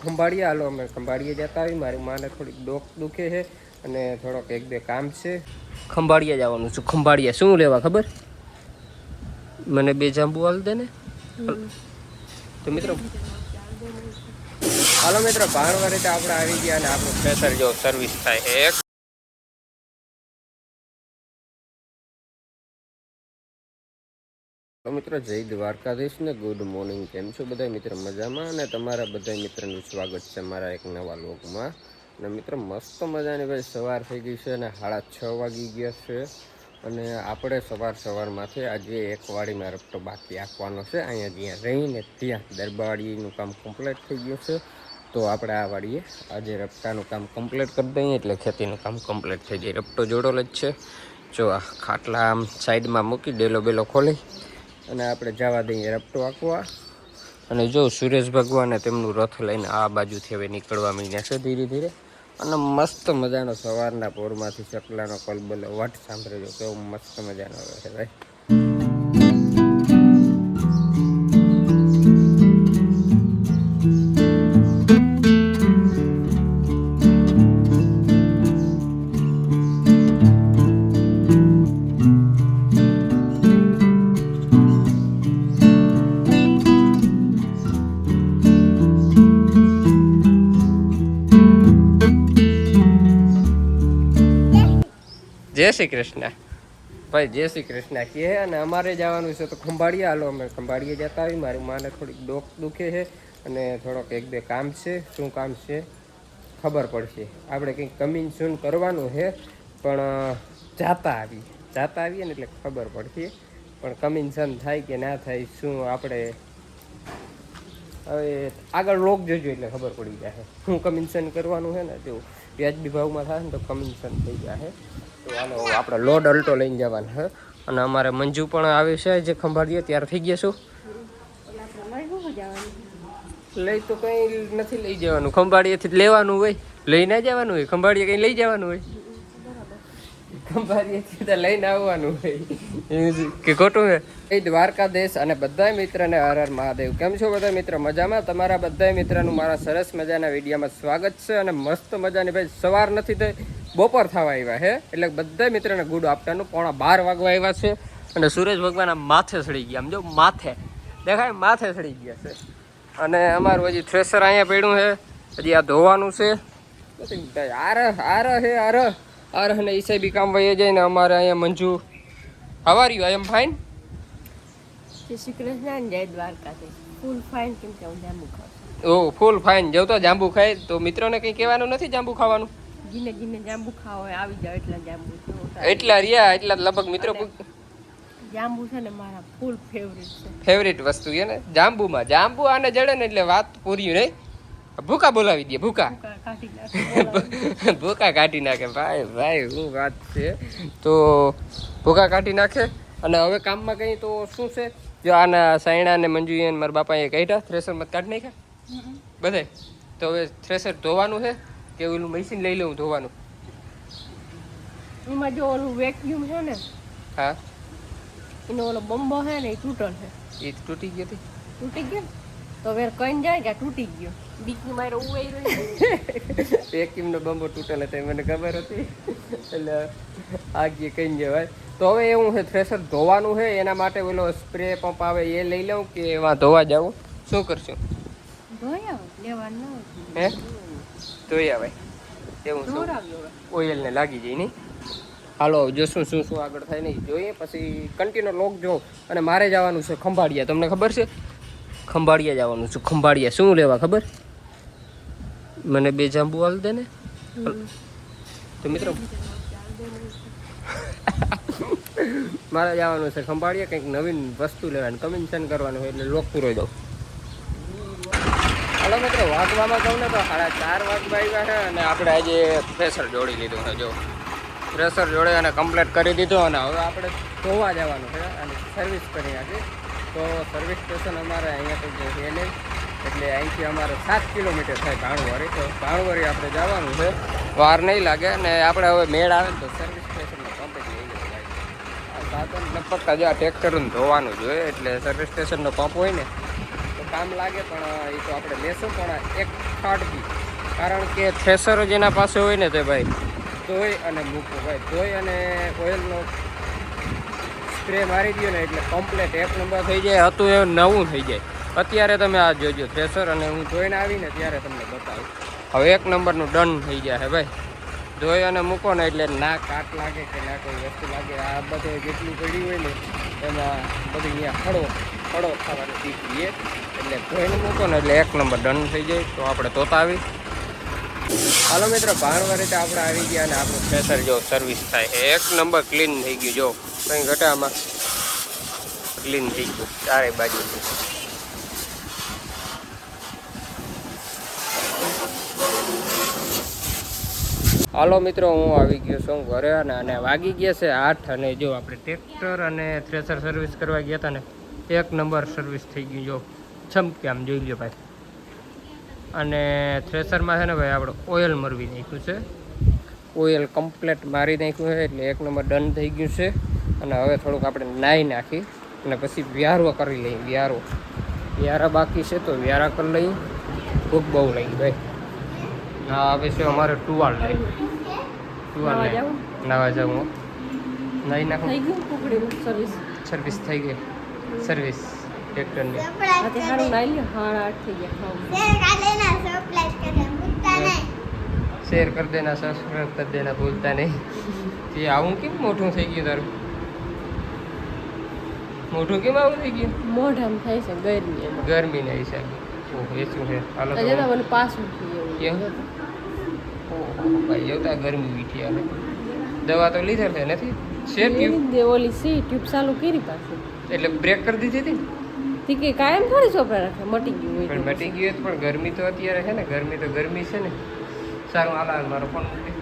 ખંભાળીએ હાલો અમે ખંભાળીએ જતા આવી મારી માને થોડીક ડોક દુખે છે અને થોડોક એક બે કામ છે. ખંભાળીએ જવાનું છું. ખંભાળીએ શું લેવા ખબર? મને 2 જાંબુ આલ દે ને. તો મિત્રો હાલો મિત્રો ભાણવા રીતે આપણે આવી ગયા અને આપણું પ્રેશર જો સર્વિસ થાય છે. તો મિત્રો જય દ્વારકાધીશ ને ગુડ મોર્નિંગ. કેમ છો બધા મિત્ર? મજામાં? અને તમારા બધા મિત્રોનું સ્વાગત છે મારા એક નવા વ્લોગમાં. અને મિત્રો મસ્ત મજાની ભાઈ સવાર થઈ ગઈ છે અને 6:30 વાગી ગયા છે. અને આપણે સવારમાંથી આજે એક વાડીમાં રફતો બાકી આપવાનો છે. અહીંયા જ્યાં રહીને ત્યાં દરબારીનું કામ કમ્પ્લીટ થઈ ગયું છે. તો આપણે આ વાડીએ આજે રફતાનું કામ કમ્પ્લીટ કરી દઈએ એટલે ખેતીનું કામ કમ્પ્લીટ થઈ જાય. રફતો જોડેલો જ છે. જો આ ખાટલા આમ સાઈડમાં મૂકી ડેલો બેલો ખોલી અને આપણે જવા દઈએ રફતો આંકવા. અને જો સુરેશ ભગવાને તેમનું રથ લઈને આ બાજુથી હવે નીકળવા માંડ્યા છે ધીરે ધીરે. અને મસ્ત મજાનો સવારના પોરમાંથી ચકલાનો કલબલો વટ સાંભળજો કેવો મસ્ત મજાનો આવે છે ભાઈ. જય શ્રી કૃષ્ણ ભાઈ, જય શ્રી કૃષ્ણ કહે. અને અમારે જવાનું છે તો ખંભાળીએ હાલો અમે ખંભાળીએ જતા આવી મારી માને થોડીક ડોક દુખે છે અને થોડોક એક બે કામ છે. શું કામ છે ખબર પડશે. આપણે કંઈક કમિશન કરવાનું છે પણ જાતા આવીએ ને એટલે ખબર પડશે. પણ કમિશન થાય કે ના થાય શું આપણે હવે આગળ લોક જોજો એટલે ખબર પડી જાય શું કમિશન કરવાનું છે ને. જો વ્યાજબી ભાવમાં થાય ને તો કમિશન થઈ જાય. તો હાલો આપણે લોડ અલ્ટો લઈને જવાનું છે. અને અમારે મંજુ પણ આવે છે જે ખંભાળીએ ત્યાર થઈ ગયા છું. લઈ તો કંઈ નથી લઈ જવાનું, ખંભાળીએથી લેવાનું હોય. લઈ ના જવાનું હોય, ખંભાળીએ કંઈ લઈ જવાનું હોય. ખંભાળીએથી તો લઈને આવવાનું હોય કે ખોટું છે. એ દ્વારકાધીશ અને બધા મિત્રને હર હર મહાદેવ. કેમ છો બધા મિત્ર? મજામાં? તમારા બધા મિત્રનું મારા સરસ મજાના વિડીયોમાં સ્વાગત છે. અને મસ્ત મજાની ભાઈ સવાર નથી થઈ બપોર થવા આવ્યા છે એટલે બધા મિત્રોને ગુડ આફ્ટરનૂન. 12:15 વાગવા આવ્યા છે અને સૂરજ ભગવાન માથે ચડી ગયા. આમ જો માથે દેખાય, માથે ચડી ગયા છે. અને અમારું હજી થ્રેસર અહીંયા પડ્યું છે, હજી આ ધોવાનું છે. આર અને ઈસાઈ બી કામ વહી જાય ને અમારે અહીંયા મંજુ હવાર્યું આઈ એમ ફાઇન. જય શ્રી કૃષ્ણ, જય દ્વારકાધીશ. ફૂલ ફાઇન. કેમ કે હું જાંબુ ખાઉં. ઓ ફૂલ ફાઇન. જો તો જાંબુ ખાય તો મિત્રોને કંઈ કહેવાનું નથી જાંબુ ખાવાનું. જીને જીને જાંબુ ખાવા હોય આવી જાવ. એટલા જાંબુ એટલા રહ્યા એટલા લગભગ મિત્રો. જાંબુ છે ને મારા ફૂલ ફેવરિટ છે. ફેવરિટ વસ્તુ છે ને જાંબુમાં. જાંબુ આને જડે ને એટલે વાત પૂરી નહીં. ભૂકા બોલાવી દે, ભૂકા ભૂકા કાઢી નાખે ભાઈ. ભાઈ શું વાત છે. તો ભૂકા કાઢી નાખે. અને હવે કામમાં કંઈ તો શું છે, જો આના સાયણા ને મંજુએ મારા બાપાએ કાઢ્યા થ્રેસરમાં કાઢી નાખ્યા બધે. તો હવે થ્રેસર ધોવાનું છે કે ઓલું મશીન લઈ લઉં ધોવાનું? એમાં જો ઓલું વેક્યુમ છે ને, હા એનો ઓલો બંબો છે ને એ તૂટલ છે. એ તૂટી ગયો હતી. તૂટી ગયો તો વેર કઈ જાય કે તૂટી ગયો. બીકની મારે ઉવાઈ રહ્યું. વેક્યુમનો બંબો તૂટેલો હતો મને ખબર હતી એટલે આગી કઈ જવાય. તો હવે એવું છે થ્રેસર ધોવાનું છે એના માટે ઓલો સ્પ્રે પંપ આવે એ લઈ લઉં કે એમાં ધોવા જાવું? શું કરશું? હે ધોઈ આવે એવું ઓઇલ ને લાગી જાય નહીં. હાલો જોશું શું શું આગળ થાય નહીં જોઈએ. પછી કન્ટિન્યુ લોક જો. અને મારે જવાનું છે ખંભાળિયા. તમને ખબર છે ખંભાળિયા જવાનું છું. ખંભાળિયા શું લેવા ખબર? મને 2 જાંબુ આલ દે ને. તો મિત્રો મારે જવાનું છે ખંભાળિયા કંઈક નવીન વસ્તુ લેવાની કમિશન કરવાનું હોય એટલે લોક પૂરો દઉં. હાલો મિત્રો વાગવામાં કહું ને તો 4:30 વાગવા આવ્યા છે અને આપણે આજે પ્રેશર જોડી લીધું છે. જો પ્રેશર જોડે અને કમ્પ્લીટ કરી દીધું. અને હવે આપણે ધોવા જવાનું છે અને સર્વિસ કરી નાખી. તો સર્વિસ સ્ટેશન અમારે અહીંયા તો છે નહીં એટલે અહીંથી અમારે 7 કિલોમીટર થાય ભાણવરી. તો ભાણવરી આપણે જવાનું છે, વાર નહીં લાગે. અને આપણે હવે મેળ આવે તો સર્વિસ સ્ટેશનનો પંપ જ લઈ જવું. આ સાધન લગભગ જો આ ટ્રેક્ટરને ધોવાનું જોઈએ એટલે સર્વિસ સ્ટેશનનો પંપ હોય ને તો કામ લાગે પણ એ તો આપણે લેશું પણ એક ખાટકી, કારણ કે થ્રેસરો જેના પાસે હોય ને તે ભાઈ ધોઈ અને મૂકો ભાઈ, ધોઈ અને ઓઇલનો સ્પ્રે મારી દો ને એટલે કમ્પ્લેટ એક નંબર થઈ જાય. હતું એ નવું થઈ જાય. અત્યારે તમે આ જોજો થ્રેસર, અને હું જોઈને આવીને ત્યારે તમને બતાવું. હવે એક નંબરનું ડન થઈ જાય હે ભાઈ. ધોઈ અને મૂકો ને એટલે ના કાટ લાગે કે ના કોઈ વસ્તુ લાગે. આ બધે જેટલું પડ્યું હોય ને એમાં બધું અહીંયા ખડો થવાનું શીખીએ. એટલે ધોઈને મૂકો ને એટલે એક નંબર ડન થઈ જાય. તો આપણે ધોતા આવી. હાલો મિત્રો, ભાણવા રીતે આપણે આવી ગયા અને આપણું થ્રેસર જો સર્વિસ થાય છે. એક નંબર ક્લીન થઈ ગયું. જો કંઈ ઘટામાં ક્લીન થઈ ગયું ચારે બાજુથી. હાલો મિત્રો, હું આવી ગયો છું ઘરે અને વાગી ગયા છે 8. અને જો આપણે ટ્રેક્ટર અને થ્રેસર સર્વિસ કરવા ગયા હતા ને, એક નંબર સર્વિસ થઈ ગયું. જો છમકે આમ જોઈ લો ભાઈ. અને થ્રેસરમાં છે ને ભાઈ આપણે ઓઇલ મરવી નાખ્યું છે. ઓઇલ કમ્પ્લેટ મારી નાખ્યું છે એટલે એક નંબર ડન થઈ ગયું છે. અને હવે થોડુંક આપણે નાહી નાખી અને પછી વ્યારો કરી લઈએ. વ્યારા બાકી છે તો વ્યારા કરી લઈએ. ભૂખ બહુ લાગી ભાઈ. હા, હવે છે અમારે ટુવાલ લઈ નાવા જાઉં. નાહી નાખું. થઈ ગયું કુકડીનું સર્વિસ. સર્વિસ થઈ ગઈ. સર્વિસ ટ્રેક્ટરની આજે સારું નાઈ લ્યો. 8:30 થઈ ગયા. શેર કરી દેના, સબસ્ક્રાઈબ કરી દેના, ભૂલતા નહીં. તે આવું કેમ મોટું થઈ ગયું તારું? મોટું કેમ આવું થઈ ગયું? મોઢામાં થાય છે ગરમી એમાં. ગરમીના હિસાબે. ઓહ, એ શું છે? હાલો આજે તો તો મને પાછું થયું કેમ? એવું. ઓહો ભાઈ, એવું તો ગરમી વીઠી આવે. દવા તો લીધેલ છે નથી? શેર ટ્યુબ એની દે ઓલી સી ટ્યુબ ચાલુ કરી પાછી. એટલે બ્રેક કરી દીધી હતી ને? તી કે કાયમ થોડી ચોપડા રાખે, મટી ગયું હોય પણ તો. મટી ગયું હોત, પણ ગરમી તો અત્યારે છે ને. ગરમી તો ગરમી છે ને. સારું, હાલ મારો ફોન મૂકી.